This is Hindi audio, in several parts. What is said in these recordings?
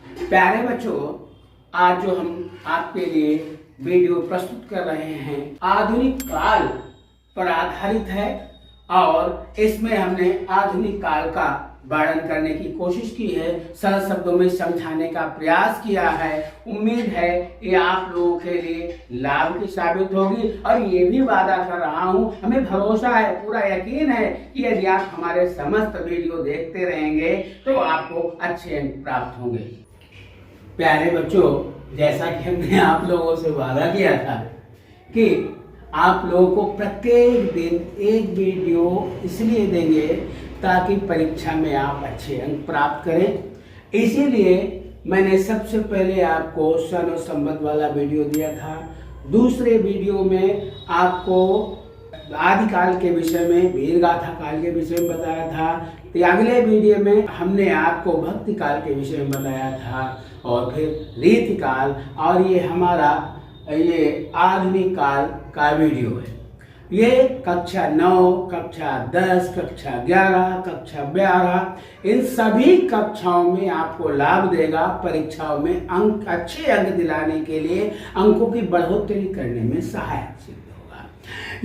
प्यारे बच्चों, आज जो हम आपके लिए वीडियो प्रस्तुत कर रहे हैं आधुनिक काल पर आधारित है और इसमें हमने आधुनिक काल का वर्णन करने की कोशिश की है, सरल शब्दों में समझाने का प्रयास किया है। उम्मीद है ये आप लोगों के लिए लाभ की साबित होगी और ये भी वादा कर रहा हूँ, हमें भरोसा है, पूरा यकीन है कि यदि आप हमारे समस्त वीडियो देखते रहेंगे तो आपको अच्छे अंक प्राप्त होंगे। प्यारे बच्चों, जैसा कि हमने आप लोगों से वादा किया था कि आप लोगों को प्रत्येक दिन एक वीडियो इसलिए देंगे ताकि परीक्षा में आप अच्छे अंक प्राप्त करें। इसीलिए मैंने सबसे पहले आपको सन और संवत वाला वीडियो दिया था। दूसरे वीडियो में आपको आदिकाल के विषय में, वीर गाथा काल के विषय में बताया था। तो अगले वीडियो में हमने आपको भक्ति काल के विषय में बताया था और फिर रीति काल, और ये हमारा ये आधुनिक काल का वीडियो है। ये कक्षा 9, कक्षा 10, कक्षा 11, कक्षा 12 इन सभी कक्षाओं में आपको लाभ देगा। परीक्षाओं में अंक, अच्छे अंक दिलाने के लिए, अंकों की बढ़ोतरी करने में सहायक सिद्ध होगा।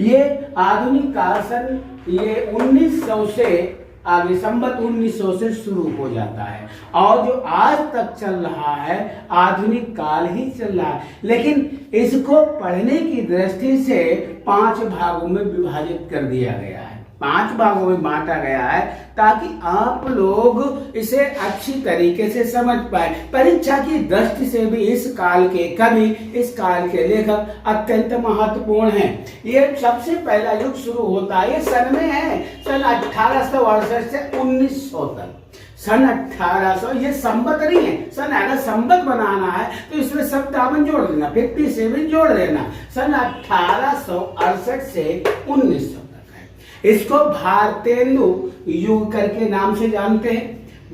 ये आधुनिक काल सन ये 1900 से आगे संवत 1900 से शुरू हो जाता है और जो आज तक चल रहा है आधुनिक काल ही चल रहा है, लेकिन इसको पढ़ने की दृष्टि से 5 भागों में विभाजित कर दिया गया है, 5 भागों में बांटा गया है ताकि आप लोग इसे अच्छी तरीके से समझ पाए। परीक्षा की दृष्टि से भी इस काल के कवि, इस काल के लेखक अत्यंत महत्वपूर्ण हैं। ये सबसे पहला युग शुरू होता है, ये सन में है, सन 1868 से 1900 तक। सन 1800, ये संवत नहीं है, सन अगर संवत बनाना है तो इसमें 57 जोड़ देना, 57 जोड़ देना। सन 1868 से 1900 तक है। इसको भारतेंदु युग करके नाम से जानते हैं,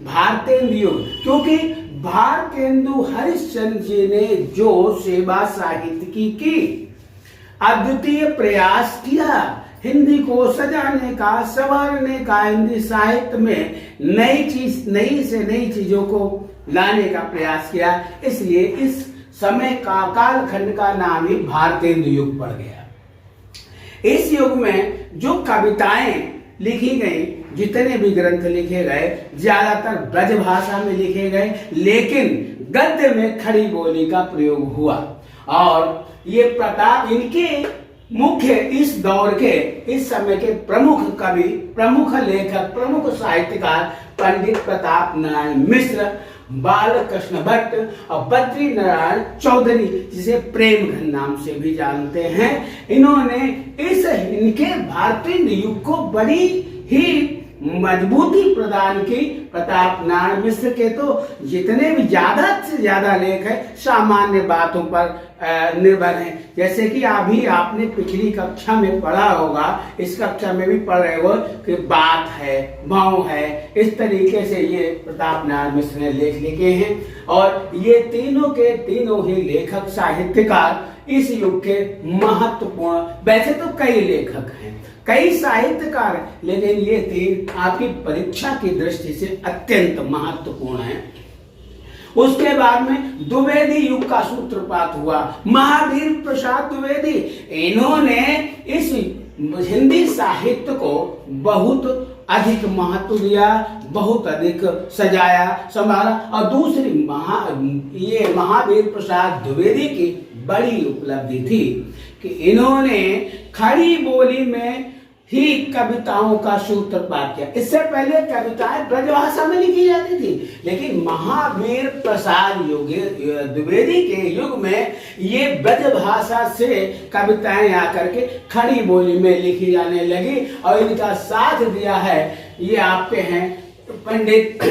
भारतेंदु युग, क्योंकि भारतेंदु हरिश्चंद्र जी ने जो सेवा साहित्य की अद्वितीय प्रयास किया, हिंदी को सजाने का, संवारने का, हिंदी साहित्य में नई से नई चीजों को लाने का प्रयास किया, इसलिए इस समय का कालखंड का नाम ही भारतेंदु युग पड़ गया। इस युग में जो कविताएं लिखी गई, जितने भी ग्रंथ लिखे गए, ज्यादातर ब्रज भाषा में लिखे गए, लेकिन गद्य में खड़ी बोली का प्रयोग हुआ। और ये प्रताप, इनके मुख्य इस दौर के, इस समय के प्रमुख कवि, प्रमुख लेखक, प्रमुख साहित्यकार पंडित प्रताप नारायण मिश्र, बालकृष्ण भट्ट और बद्री नारायण चौधरी, जिसे प्रेमघन नाम से भी जानते हैं। इन्होंने इनके भारतीय युग को बड़ी ही मजबूती प्रदान की। प्रताप नारायण मिश्र के तो जितने भी ज्यादा से ज्यादा लेख है सामान्य बातों पर निर्भर हैं, जैसे कि अभी आपने पिछली कक्षा में पढ़ा होगा, इस कक्षा में भी पढ़ रहे हो कि बात है, भाव है, इस तरीके से ये प्रताप नारायण मिश्र ने लेख लिखे हैं। और ये तीनों के तीनों ही लेखक, साहित्यकार इस युग के महत्वपूर्ण, वैसे तो कई लेखक हैं, कई साहित्यकार, लेकिन ये तीन आपकी परीक्षा की दृष्टि से अत्यंत महत्वपूर्ण है। उसके बाद में द्विवेदी युग का सूत्रपात हुआ, महावीर प्रसाद द्विवेदी। इन्होंने इस हिंदी साहित्य को बहुत अधिक महत्व दिया, बहुत अधिक सजाया, संभाला। और दूसरी ये महावीर प्रसाद द्विवेदी की बड़ी उपलब्धि थी कि इन्होंने खड़ी बोली में ही कविताओं का सूत्रपात किया। इससे पहले कविताएं ब्रजभाषा में लिखी जाती थी, लेकिन महावीर प्रसाद द्विवेदी के युग में ये ब्रजभाषा से कविताएं आकर के खड़ी बोली में लिखी जाने लगी। और इनका साथ दिया है ये आपके हैं पंडित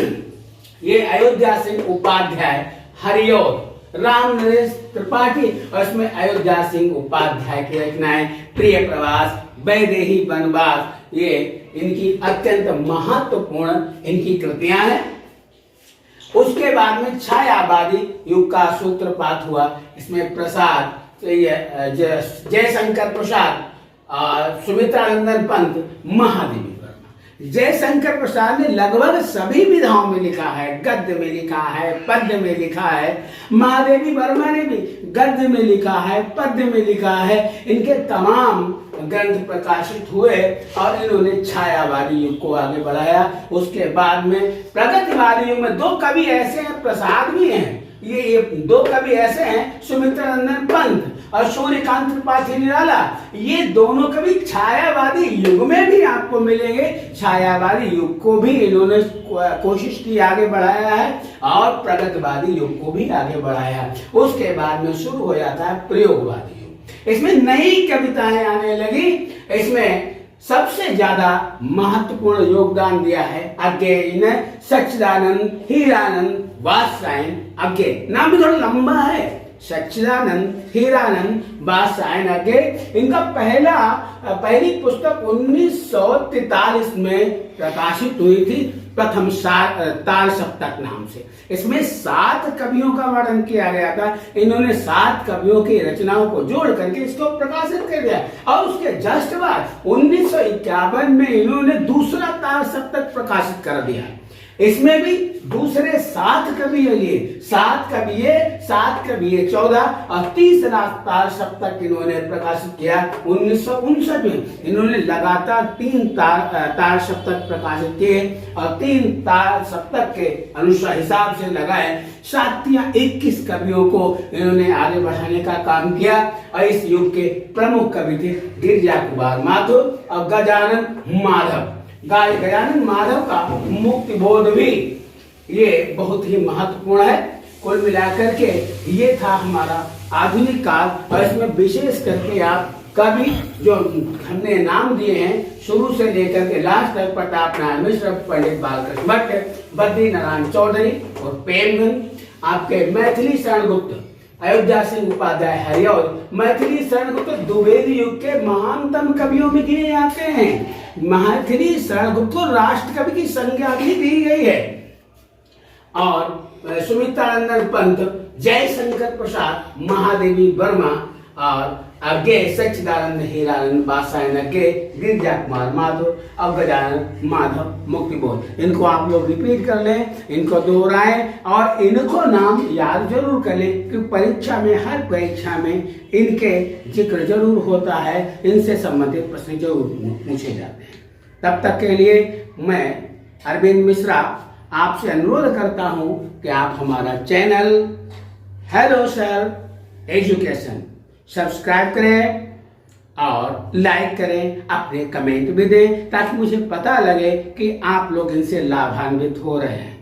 ये अयोध्या सिंह उपाध्याय, हरिऔध, राम नरेश त्रिपाठी, और इसमें अयोध्या सिंह उपाध्याय की रचनाएं, प्रिय प्रवास, वैदेही वनवास, ये इनकी अत्यंत महत्वपूर्ण इनकी कृतियां हैं। उसके बाद में छायावादी युग का सूत्रपात हुआ। इसमें प्रसाद, जयशंकर प्रसाद, सुमित्रानंदन पंत, महादेवी वर्मा, जयशंकर प्रसाद ने लगभग सभी विधाओं में लिखा है, गद्य में लिखा है, पद्य में लिखा है। महादेवी वर्मा ने भी गद्य में लिखा है, पद्य में लिखा है। इनके तमाम ग्रंथ प्रकाशित हुए और इन्होंने छायावादी युग को आगे बढ़ाया। उसके बाद में प्रगतिवादी युग में दो कवि ऐसे हैं, प्रसाद भी हैं, ये दो कवि ऐसे हैं, सुमित्रानंदन पंत और सूर्यकांत त्रिपाठी निराला। ये दोनों कवि छायावादी युग में भी आपको मिलेंगे। छायावादी युग को भी इन्होंने कोशिश की, आगे बढ़ाया है और प्रगतिवादी युग को भी आगे बढ़ाया है। उसके बाद में शुरू हो जाता है प्रयोगवादी युग। इसमें नई कविताएं आने लगी। इसमें सबसे ज्यादा महत्वपूर्ण योगदान दिया है अज्ञेय ने, सच्चिदानंद, हीरानंद, वात्स्यायन। अज्ञेय नाम भी थोड़ा लंबा है, सच्चिदानंद, हीरानंद, वात्स्यायन अज्ञेय। इनका पहली पुस्तक 1943 में प्रकाशित हुई थी, प्रथम तार सप्तक नाम से। इसमें 7 कवियों का वर्णन किया गया था। इन्होंने 7 कवियों की रचनाओं को जोड़ करके इसको प्रकाशित कर दिया और उसके जस्ट बाद 1951 में इन्होंने दूसरा तार सप्तक प्रकाशित कर दिया। इसमें भी दूसरे 7 कवि लिए, 7 कवि 14 और तीसरा तार सप्तक इन्होंने प्रकाशित किया 1959 में। इन्होंने लगातार 3 तार सप्तक प्रकाशित किए और 3 तार सप्तक के अनुसार हिसाब से लगाए 21 कवियों को इन्होंने आगे बढ़ाने का काम किया। और इस युग के प्रमुख कवि थे गिरिजा कुमार माथुर और गजानन माधव। गजानन माधव का मुक्ति बोध भी ये बहुत ही महत्वपूर्ण है। कुल मिलाकर के ये था हमारा आधुनिक काल। और इसमें विशेष करके आप कवि जो हमने नाम दिए हैं शुरू से लेकर के लास्ट तक, प्रताप नारायण मिश्र, पंडित बालकृष्ण भट्ट, बद्री नारायण चौधरी और प्रेमचंद, आपके मैथिली शरण गुप्त, अयोध्या सिंह उपाध्याय हरिऔध। मैथिली शरण गुप्त द्विवेदी युग के महानतम कवियों में गिने जाते हैं। मैथिली शरण गुप्त को राष्ट्र कवि की संज्ञा भी दी गई है। और सुमित्रानंदन पंत, जयशंकर प्रसाद, महादेवी वर्मा और अज्ञेय सच्चिदानंद, हीरानंद, वात्स्यायन अज्ञेय, गिरिजा कुमार माथुर और गजानन माधव मुक्ति बोध। इनको आप लोग रिपीट कर लें, इनको दोहराएं और इनको नाम याद जरूर कर लें कि परीक्षा में, हर परीक्षा में इनके जिक्र जरूर होता है, इनसे संबंधित प्रश्न जरूर पूछे जाते हैं। तब तक के लिए मैं अरविंद मिश्रा आपसे अनुरोध करता हूं कि आप हमारा channel hello sir education subscribe करें और लाइक करें, अपने कमेंट भी दें ताकि मुझे पता लगे कि आप लोग इनसे लाभान्वित हो रहे हैं।